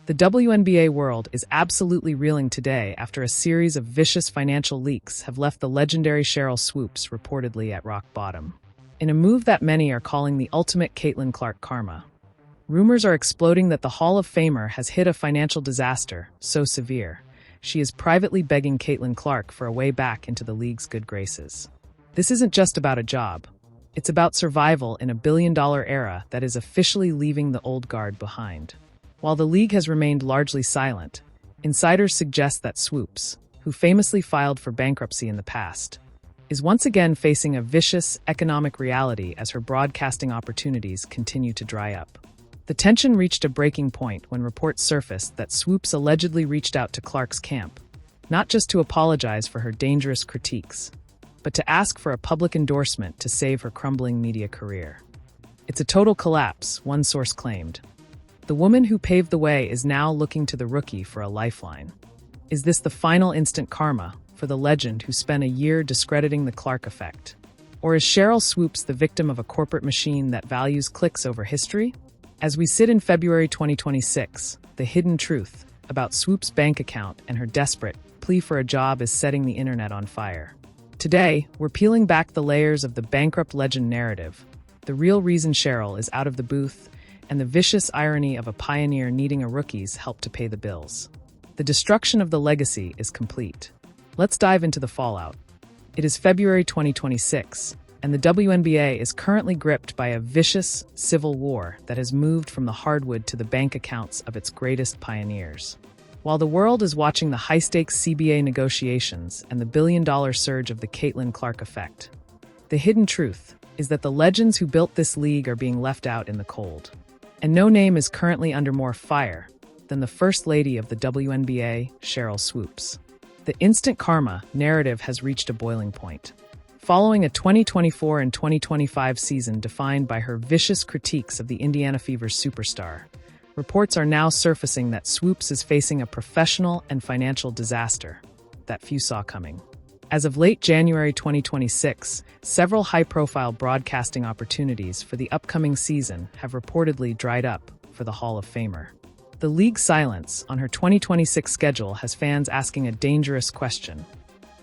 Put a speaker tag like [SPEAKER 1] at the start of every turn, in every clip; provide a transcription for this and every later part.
[SPEAKER 1] The WNBA world is absolutely reeling today after a series of vicious financial leaks have left the legendary Sheryl Swoopes reportedly at rock bottom. In a move that many are calling the ultimate Caitlin Clark karma, rumors are exploding that the Hall of Famer has hit a financial disaster so severe, she is privately begging Caitlin Clark for a way back into the league's good graces. This isn't just about a job. It's about survival in a billion-dollar era that is officially leaving the old guard behind. While the league has remained largely silent, insiders suggest that Swoopes, who famously filed for bankruptcy in the past, is once again facing a vicious economic reality as her broadcasting opportunities continue to dry up. The tension reached a breaking point when reports surfaced that Swoopes allegedly reached out to Clark's camp, not just to apologize for her dangerous critiques, but to ask for a public endorsement to save her crumbling media career. It's a total collapse, one source claimed. The woman who paved the way is now looking to the rookie for a lifeline. Is this the final instant karma for the legend who spent a year discrediting the Clark effect? Or is Sheryl Swoopes the victim of a corporate machine that values clicks over history? As we sit in February 2026, the hidden truth about Swoopes' bank account and her desperate plea for a job is setting the internet on fire. Today, we're peeling back the layers of the bankrupt legend narrative, the real reason Sheryl is out of the booth, and the vicious irony of a pioneer needing a rookie's help to pay the bills. The destruction of the legacy is complete. Let's dive into the fallout. It is February 2026, and the WNBA is currently gripped by a vicious civil war that has moved from the hardwood to the bank accounts of its greatest pioneers. While the world is watching the high-stakes CBA negotiations and the billion-dollar surge of the Caitlin Clark effect, the hidden truth is that the legends who built this league are being left out in the cold. And no name is currently under more fire than the First Lady of the WNBA, Sheryl Swoopes. The instant karma narrative has reached a boiling point. Following a 2024 and 2025 season defined by her vicious critiques of the Indiana Fever's superstar, reports are now surfacing that Swoopes is facing a professional and financial disaster that few saw coming. As of late January 2026, several high-profile broadcasting opportunities for the upcoming season have reportedly dried up for the Hall of Famer. The league's silence on her 2026 schedule has fans asking a dangerous question.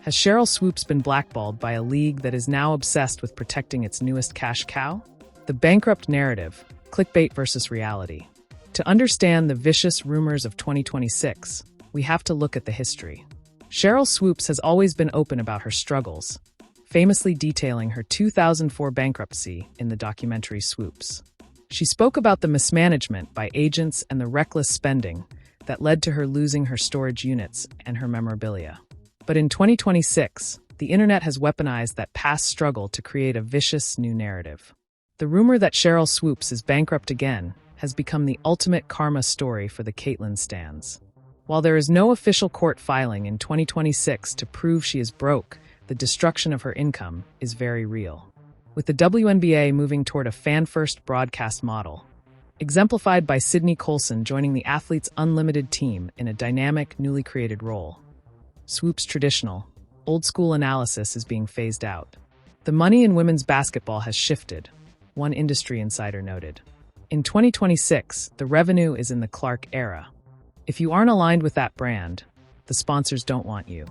[SPEAKER 1] Has Sheryl Swoopes been blackballed by a league that is now obsessed with protecting its newest cash cow? The bankrupt narrative, clickbait versus reality. To understand the vicious rumors of 2026, we have to look at the history. Sheryl Swoopes has always been open about her struggles, famously detailing her 2004 bankruptcy in the documentary Swoopes. She spoke about the mismanagement by agents and the reckless spending that led to her losing her storage units and her memorabilia. But in 2026, the internet has weaponized that past struggle to create a vicious new narrative. The rumor that Sheryl Swoopes is bankrupt again has become the ultimate karma story for the Caitlin stans. While there is no official court filing in 2026 to prove she is broke, the destruction of her income is very real. With the WNBA moving toward a fan-first broadcast model, exemplified by Sydney Colson joining the Athletes Unlimited team in a dynamic, newly created role, Swoopes' traditional, old-school analysis is being phased out. The money in women's basketball has shifted, one industry insider noted. In 2026, the revenue is in the Clark era. If you aren't aligned with that brand, the sponsors don't want you.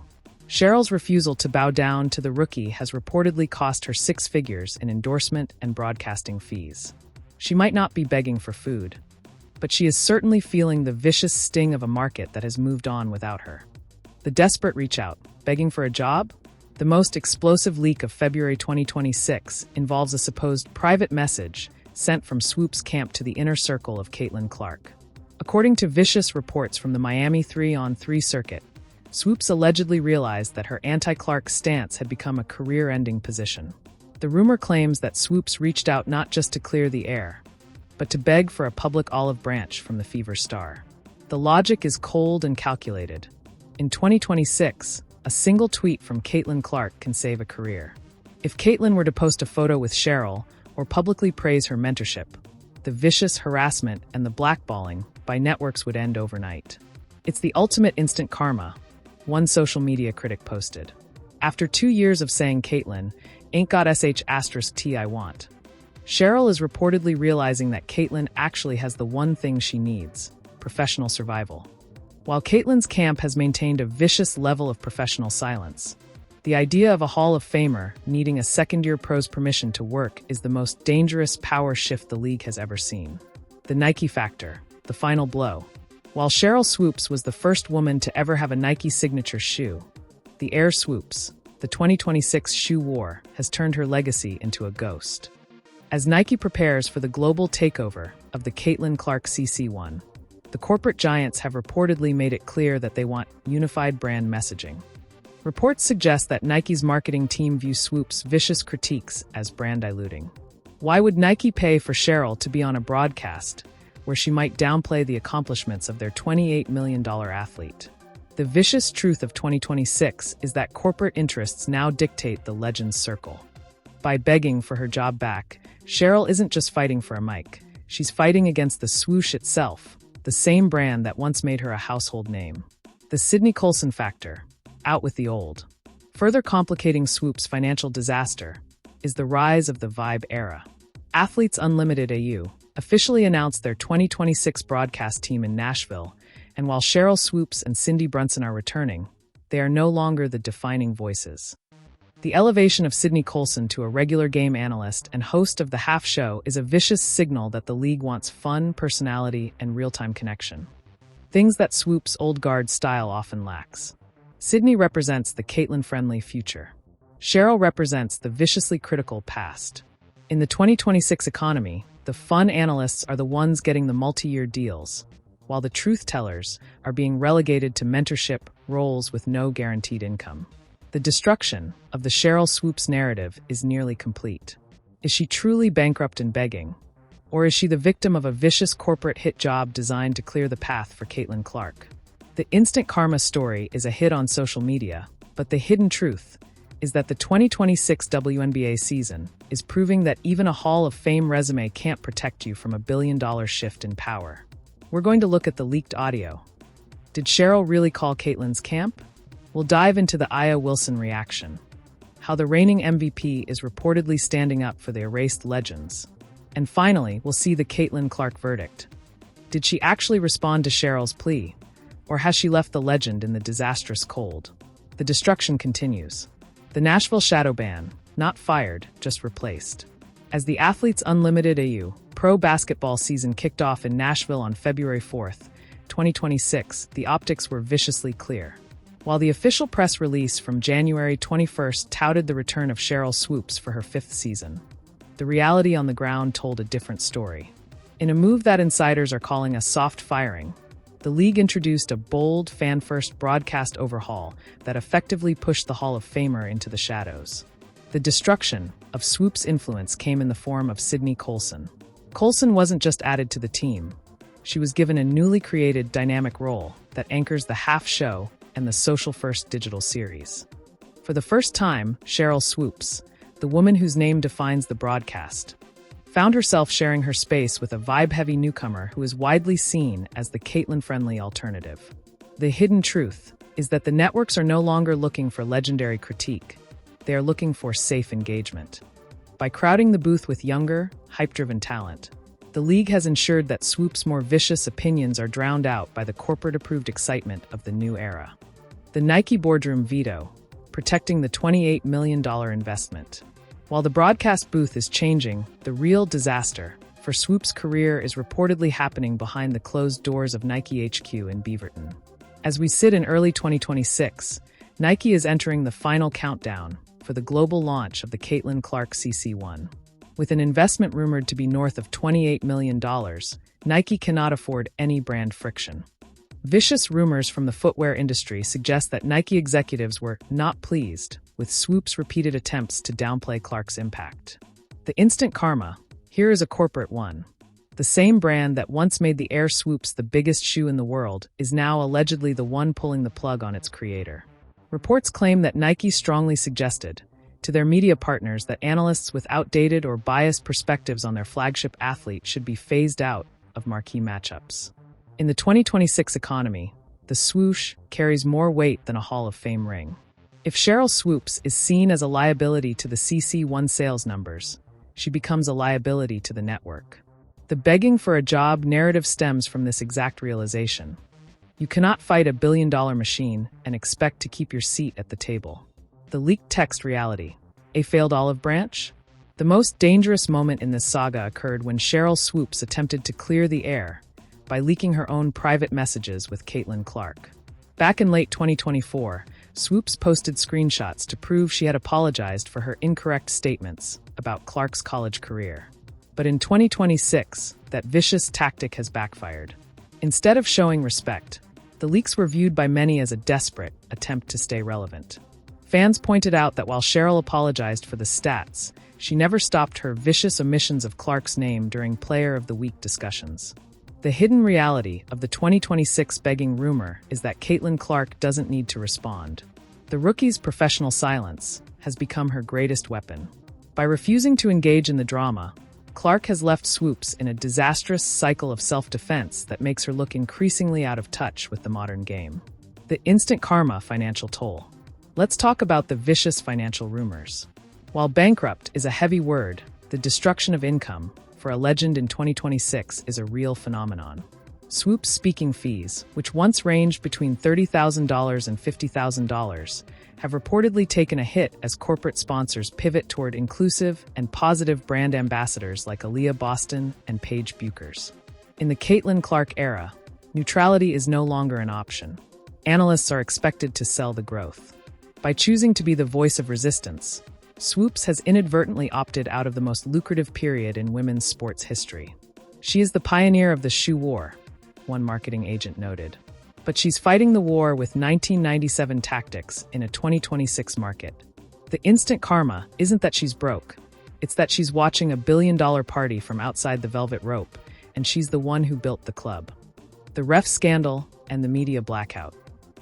[SPEAKER 1] Sheryl's refusal to bow down to the rookie has reportedly cost her 6 figures in endorsement and broadcasting fees. She might not be begging for food, but she is certainly feeling the vicious sting of a market that has moved on without her. The desperate reach out, begging for a job? The most explosive leak of February 2026 involves a supposed private message sent from Swoopes' camp to the inner circle of Caitlin Clark. According to vicious reports from the Miami 3-on-3 circuit, Swoopes allegedly realized that her anti-Clark stance had become a career-ending position. The rumor claims that Swoopes reached out not just to clear the air, but to beg for a public olive branch from the Fever star. The logic is cold and calculated. In 2026, a single tweet from Caitlin Clark can save a career. If Caitlin were to post a photo with Sheryl or publicly praise her mentorship, the vicious harassment and the blackballing by networks would end overnight. It's the ultimate instant karma, one social media critic posted. After 2 years of saying Caitlin, ain't got sh*t I want, Sheryl is reportedly realizing that Caitlin actually has the one thing she needs: professional survival. While Caitlyn's camp has maintained a vicious level of professional silence, the idea of a Hall of Famer needing a second-year pro's permission to work is the most dangerous power shift the league has ever seen. The Nike factor, the final blow. While Sheryl Swoopes was the first woman to ever have a Nike signature shoe, the Air Swoopes, the 2026 shoe war, has turned her legacy into a ghost. As Nike prepares for the global takeover of the Caitlin Clark CC1, the corporate giants have reportedly made it clear that they want unified brand messaging. Reports suggest that Nike's marketing team views Swoopes' vicious critiques as brand diluting. Why would Nike pay for Sheryl to be on a broadcast where she might downplay the accomplishments of their $28 million athlete? The vicious truth of 2026 is that corporate interests now dictate the legend's circle. By begging for her job back, Sheryl isn't just fighting for a mic. She's fighting against the swoosh itself, the same brand that once made her a household name. The Sydney Colson factor, out with the old. Further complicating Swoopes' financial disaster is the rise of the Vibe era. Athletes Unlimited AU officially announced their 2026 broadcast team in Nashville, and while Sheryl Swoopes and Cindy Brunson are returning, they are no longer the defining voices. The elevation of Sydney Colson to a regular game analyst and host of the half show is a vicious signal that the league wants fun, personality, and real-time connection. Things that Swoopes' old guard style often lacks. Sydney represents the Caitlyn-friendly future. Sheryl represents the viciously critical past. In the 2026 economy, the fun analysts are the ones getting the multi-year deals, while the truth-tellers are being relegated to mentorship roles with no guaranteed income. The destruction of the Sheryl Swoopes narrative is nearly complete. Is she truly bankrupt and begging? Or is she the victim of a vicious corporate hit job designed to clear the path for Caitlin Clark? The instant karma story is a hit on social media, but the hidden truth is that the 2026 WNBA season is proving that even a Hall of Fame resume can't protect you from a billion-dollar shift in power. We're going to look at the leaked audio. Did Sheryl really call Caitlyn's camp? We'll dive into the Aya Wilson reaction, how the reigning MVP is reportedly standing up for the erased legends. And finally, we'll see the Caitlin Clark verdict. Did she actually respond to Sheryl's plea? Or has she left the legend in the disastrous cold? The destruction continues. The Nashville shadow ban, not fired, just replaced. As the Athletes Unlimited AU pro basketball season kicked off in Nashville on February 4th, 2026, the optics were viciously clear. While the official press release from January 21st touted the return of Sheryl Swoopes for her fifth season, the reality on the ground told a different story. In a move that insiders are calling a soft firing, the league introduced a bold, fan-first broadcast overhaul that effectively pushed the Hall of Famer into the shadows. The destruction of Swoopes' influence came in the form of Sydney Colson. Colson wasn't just added to the team. She was given a newly created dynamic role that anchors the half show and the social-first digital series. For the first time, Sheryl Swoopes, the woman whose name defines the broadcast, found herself sharing her space with a vibe-heavy newcomer who is widely seen as the Caitlyn-friendly alternative. The hidden truth is that the networks are no longer looking for legendary critique. They are looking for safe engagement. By crowding the booth with younger, hype-driven talent, the league has ensured that Swoopes' more vicious opinions are drowned out by the corporate-approved excitement of the new era. The Nike boardroom veto, protecting the $28 million investment. While the broadcast booth is changing, the real disaster for Swoopes' career is reportedly happening behind the closed doors of Nike HQ in Beaverton. As we sit in early 2026, Nike is entering the final countdown for the global launch of the Caitlin Clark CC1. With an investment rumored to be north of $28 million, Nike cannot afford any brand friction. Vicious rumors from the footwear industry suggest that Nike executives were not pleased with Swoopes' repeated attempts to downplay Clark's impact. The instant karma, here is a corporate one. The same brand that once made the Air Swoopes the biggest shoe in the world is now allegedly the one pulling the plug on its creator. Reports claim that Nike strongly suggested to their media partners that analysts with outdated or biased perspectives on their flagship athlete should be phased out of marquee matchups. In the 2026 economy, the swoosh carries more weight than a Hall of Fame ring. If Sheryl Swoopes is seen as a liability to the CC1 sales numbers, she becomes a liability to the network. The begging for a job narrative stems from this exact realization. You cannot fight a billion-dollar machine and expect to keep your seat at the table. The leaked text reality. A failed olive branch? The most dangerous moment in this saga occurred when Sheryl Swoopes attempted to clear the air by leaking her own private messages with Caitlin Clark. Back in late 2024, Swoopes posted screenshots to prove she had apologized for her incorrect statements about Clark's college career. But in 2026, that vicious tactic has backfired. Instead of showing respect, the leaks were viewed by many as a desperate attempt to stay relevant. Fans pointed out that while Sheryl apologized for the stats, she never stopped her vicious omissions of Clark's name during Player of the Week discussions. The hidden reality of the 2026 begging rumor is that Caitlin Clark doesn't need to respond. The rookie's professional silence has become her greatest weapon. By refusing to engage in the drama, Clark has left Swoopes in a disastrous cycle of self-defense that makes her look increasingly out of touch with the modern game. The instant karma financial toll. Let's talk about the vicious financial rumors. While bankrupt is a heavy word, the destruction of income for a legend in 2026 is a real phenomenon. Swoopes' speaking fees, which once ranged between $30,000 and $50,000, have reportedly taken a hit as corporate sponsors pivot toward inclusive and positive brand ambassadors like Aaliyah Boston and Paige Buchers. In the Caitlin Clark era, neutrality is no longer an option. Analysts are expected to sell the growth. By choosing to be the voice of resistance, Swoopes has inadvertently opted out of the most lucrative period in women's sports history. She is the pioneer of the shoe war, one marketing agent noted. But she's fighting the war with 1997 tactics in a 2026 market. The instant karma isn't that she's broke. It's that she's watching a billion-dollar party from outside the velvet rope, and she's the one who built the club. The ref scandal and the media blackout.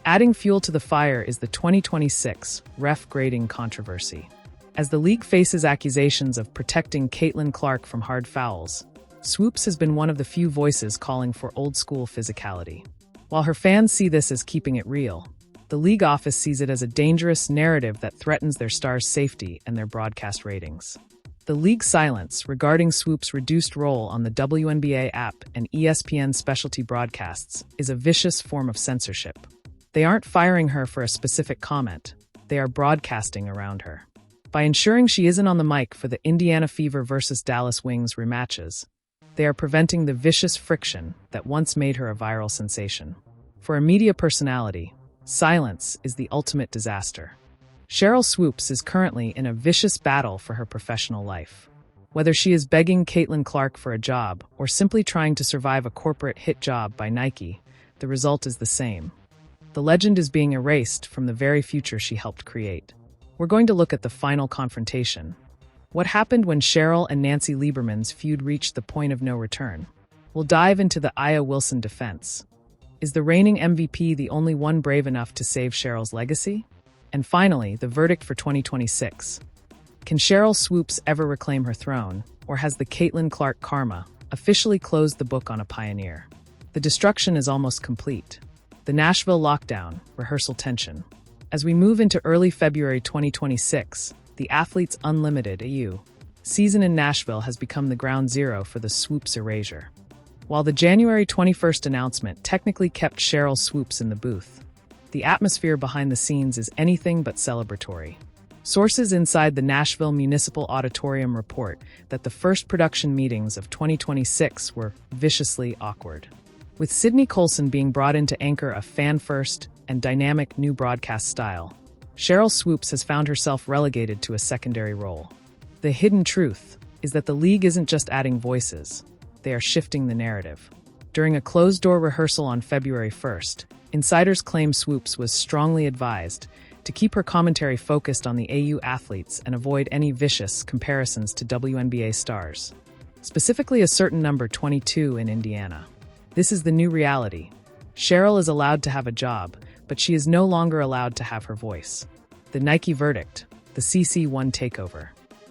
[SPEAKER 1] Adding fuel to the fire is the 2026 ref grading controversy. As the league faces accusations of protecting Caitlin Clark from hard fouls, Swoopes has been one of the few voices calling for old-school physicality. While her fans see this as keeping it real, the league office sees it as a dangerous narrative that threatens their stars' safety and their broadcast ratings. The league's silence regarding Swoopes' reduced role on the WNBA app and ESPN specialty broadcasts is a vicious form of censorship. They aren't firing her for a specific comment, they are broadcasting around her. By ensuring she isn't on the mic for the Indiana Fever versus Dallas Wings rematches, they are preventing the vicious friction that once made her a viral sensation. For a media personality, silence is the ultimate disaster. Sheryl Swoopes is currently in a vicious battle for her professional life. Whether she is begging Caitlin Clark for a job or simply trying to survive a corporate hit job by Nike, the result is the same. The legend is being erased from the very future she helped create. We're going to look at the final confrontation. What happened when Sheryl and Nancy Lieberman's feud reached the point of no return? We'll dive into the Aya Wilson defense. Is the reigning MVP the only one brave enough to save Sheryl's legacy? And finally, the verdict for 2026. Can Sheryl Swoopes ever reclaim her throne, or has the Caitlin Clark karma officially closed the book on a pioneer? The destruction is almost complete. The Nashville lockdown, rehearsal tension. As we move into early February 2026, the Athletes Unlimited AU season in Nashville has become the ground zero for the Swoopes erasure. While the January 21st announcement technically kept Sheryl Swoopes in the booth, the atmosphere behind the scenes is anything but celebratory. Sources inside the Nashville Municipal Auditorium report that the first production meetings of 2026 were viciously awkward. With Sydney Colson being brought in to anchor a fan-first and dynamic new broadcast style, Sheryl Swoopes has found herself relegated to a secondary role. The hidden truth is that the league isn't just adding voices, they are shifting the narrative. During a closed-door rehearsal on February 1st, insiders claim Swoopes was strongly advised to keep her commentary focused on the AU athletes and avoid any vicious comparisons to WNBA stars, specifically a certain number 22 in Indiana. This is the new reality. Sheryl is allowed to have a job, but she is no longer allowed to have her voice. The Nike verdict, the CC1 takeover.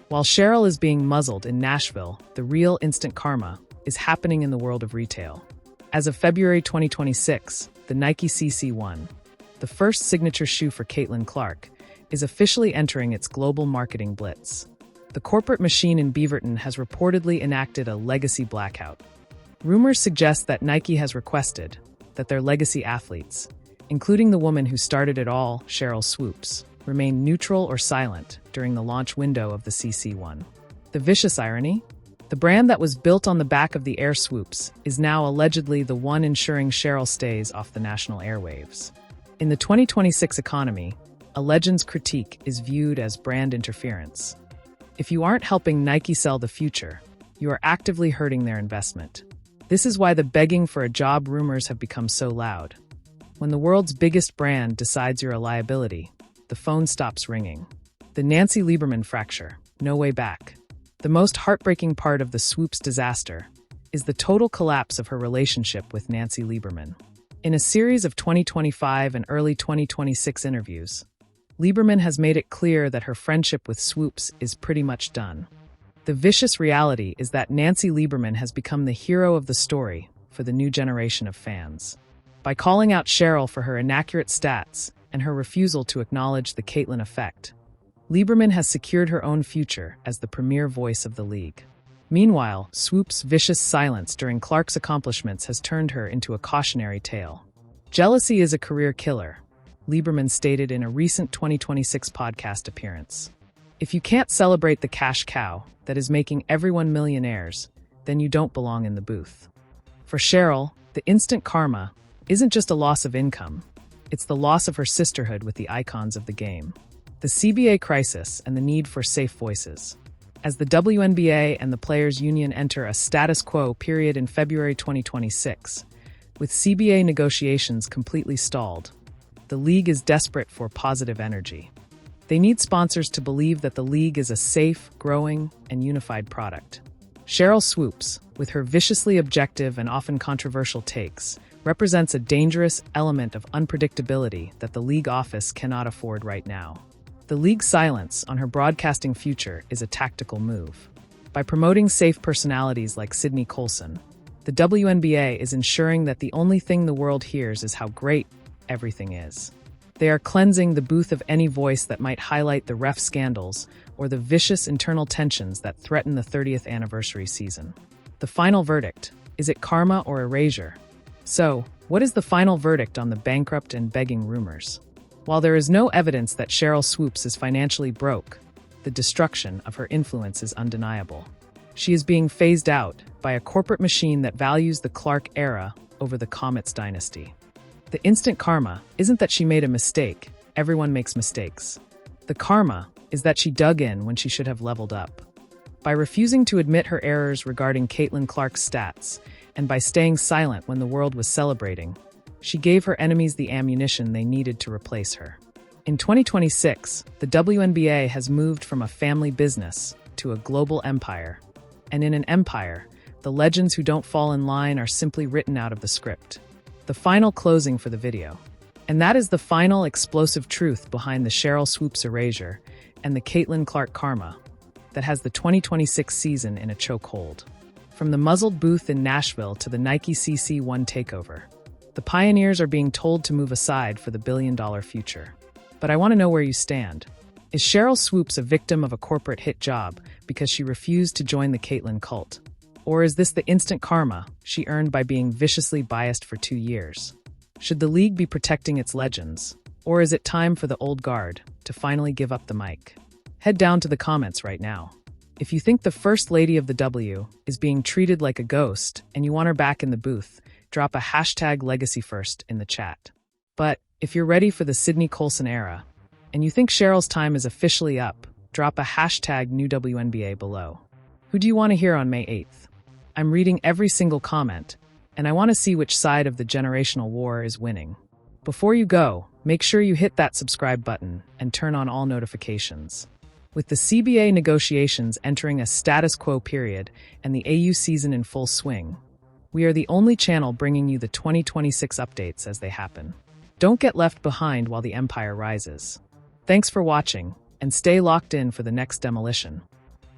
[SPEAKER 1] While Sheryl is being muzzled in Nashville, the real instant karma is happening in the world of retail. As of February 2026, the Nike CC1, the first signature shoe for Caitlin Clark, is officially entering its global marketing blitz. the corporate machine in Beaverton has reportedly enacted a legacy blackout. Rumors suggest that Nike has requested that their legacy athletes, including the woman who started it all, Sheryl Swoopes, remain neutral or silent during the launch window of the CC1. The vicious irony? The brand that was built on the back of the Air Swoopes is now allegedly the one ensuring Sheryl stays off the national airwaves. In the 2026 economy, a legend's critique is viewed as brand interference. If you aren't helping Nike sell the future, you are actively hurting their investment. This is why the begging for a job rumors have become so loud. When the world's biggest brand decides you're a liability, the phone stops ringing. The Nancy Lieberman fracture, no way back. The most heartbreaking part of the Swoopes disaster is the total collapse of her relationship with Nancy Lieberman. In a series of 2025 and early 2026 interviews, Lieberman has made it clear that her friendship with Swoopes is pretty much done. The vicious reality is that Nancy Lieberman has become the hero of the story for the new generation of fans. By calling out Sheryl for her inaccurate stats and her refusal to acknowledge the Caitlyn effect, Lieberman has secured her own future as the premier voice of the league. Meanwhile, Swoopes' vicious silence during Clark's accomplishments has turned her into a cautionary tale. Jealousy is a career killer, Lieberman stated in a recent 2026 podcast appearance. If you can't celebrate the cash cow that is making everyone millionaires, then you don't belong in the booth. For Sheryl, the instant karma isn't just a loss of income, it's the loss of her sisterhood with the icons of the game. The CBA crisis and the need for safe voices. As the WNBA and the Players Union enter a status quo period in February 2026, with CBA negotiations completely stalled, the league is desperate for positive energy. They need sponsors to believe that the league is a safe, growing, and unified product. Sheryl Swoopes, with her viciously objective and often controversial takes, represents a dangerous element of unpredictability that the league office cannot afford right now. The league's silence on her broadcasting future is a tactical move. By promoting safe personalities like Sydney Colson, the WNBA is ensuring that the only thing the world hears is how great everything is. They are cleansing the booth of any voice that might highlight the ref scandals or the vicious internal tensions that threaten the 30th anniversary season. The final verdict: is it karma or erasure? So, what is the final verdict on the bankrupt and begging rumors? While there is no evidence that Sheryl Swoopes is financially broke, the destruction of her influence is undeniable. She is being phased out by a corporate machine that values the Clark era over the Comets dynasty. The instant karma isn't that she made a mistake. Everyone makes mistakes. The karma is that she dug in when she should have leveled up. By refusing to admit her errors regarding Caitlin Clark's stats, and by staying silent when the world was celebrating, she gave her enemies the ammunition they needed to replace her. In 2026, the WNBA has moved from a family business to a global empire. And in an empire, the legends who don't fall in line are simply written out of the script. The final closing for the video. And that is the final explosive truth behind the Sheryl Swoopes erasure and the Caitlin Clark karma that has the 2026 season in a chokehold. From the muzzled booth in Nashville to the Nike CC1 takeover, the pioneers are being told to move aside for the billion-dollar future. But I want to know where you stand. Is Sheryl Swoopes a victim of a corporate hit job because she refused to join the Caitlyn cult? Or is this the instant karma she earned by being viciously biased for 2 years? Should the league be protecting its legends? Or is it time for the old guard to finally give up the mic? Head down to the comments right now. If you think the First Lady of the W is being treated like a ghost and you want her back in the booth, drop a #LegacyFirst in the chat. But if you're ready for the Sydney Colson era, and you think Sheryl's time is officially up, drop a #NewWNBA below. Who do you want to hear on May 8th? I'm reading every single comment, and I want to see which side of the generational war is winning. Before you go, make sure you hit that subscribe button and turn on all notifications. With the CBA negotiations entering a status quo period and the AU season in full swing, we are the only channel bringing you the 2026 updates as they happen. Don't get left behind while the empire rises. Thanks for watching, and stay locked in for the next demolition.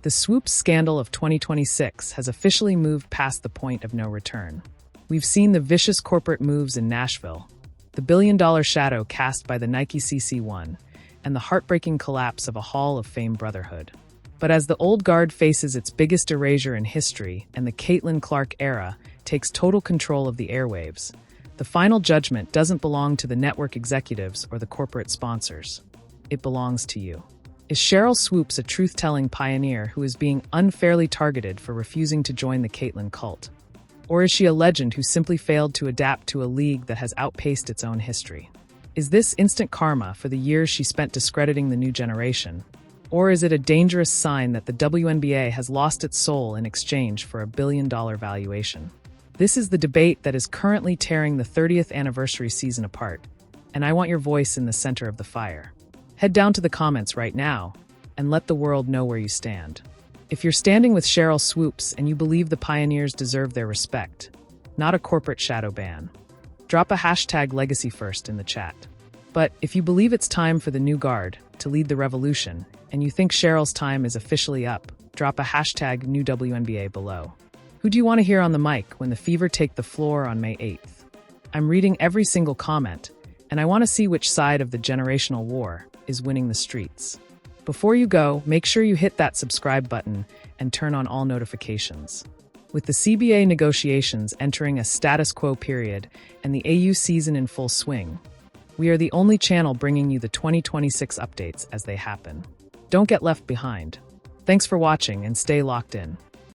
[SPEAKER 1] The Swoopes scandal of 2026 has officially moved past the point of no return. We've seen the vicious corporate moves in Nashville, the billion-dollar shadow cast by the Nike CC1, and the heartbreaking collapse of a Hall of Fame brotherhood. But as the old guard faces its biggest erasure in history and the Caitlin Clark era takes total control of the airwaves, the final judgment doesn't belong to the network executives or the corporate sponsors. It belongs to you. Is Sheryl Swoopes a truth-telling pioneer who is being unfairly targeted for refusing to join the Caitlin cult? Or is she a legend who simply failed to adapt to a league that has outpaced its own history? Is this instant karma for the years she spent discrediting the new generation? Or is it a dangerous sign that the WNBA has lost its soul in exchange for a billion-dollar valuation? This is the debate that is currently tearing the 30th anniversary season apart, and I want your voice in the center of the fire. Head down to the comments right now and let the world know where you stand. If you're standing with Sheryl Swoopes and you believe the pioneers deserve their respect, not a corporate shadow ban, drop a hashtag legacy first in the chat. But if you believe it's time for the new guard to lead the revolution and you think Sheryl's time is officially up, drop a hashtag new WNBA below. Who do you want to hear on the mic when the Fever take the floor on May 8th? I'm reading every single comment, and I want to see which side of the generational war is winning the streets. Before you go, make sure you hit that subscribe button and turn on all notifications. With the CBA negotiations entering a status quo period and the AU season in full swing, we are the only channel bringing you the 2026 updates as they happen. Don't get left behind. Thanks for watching and stay locked in.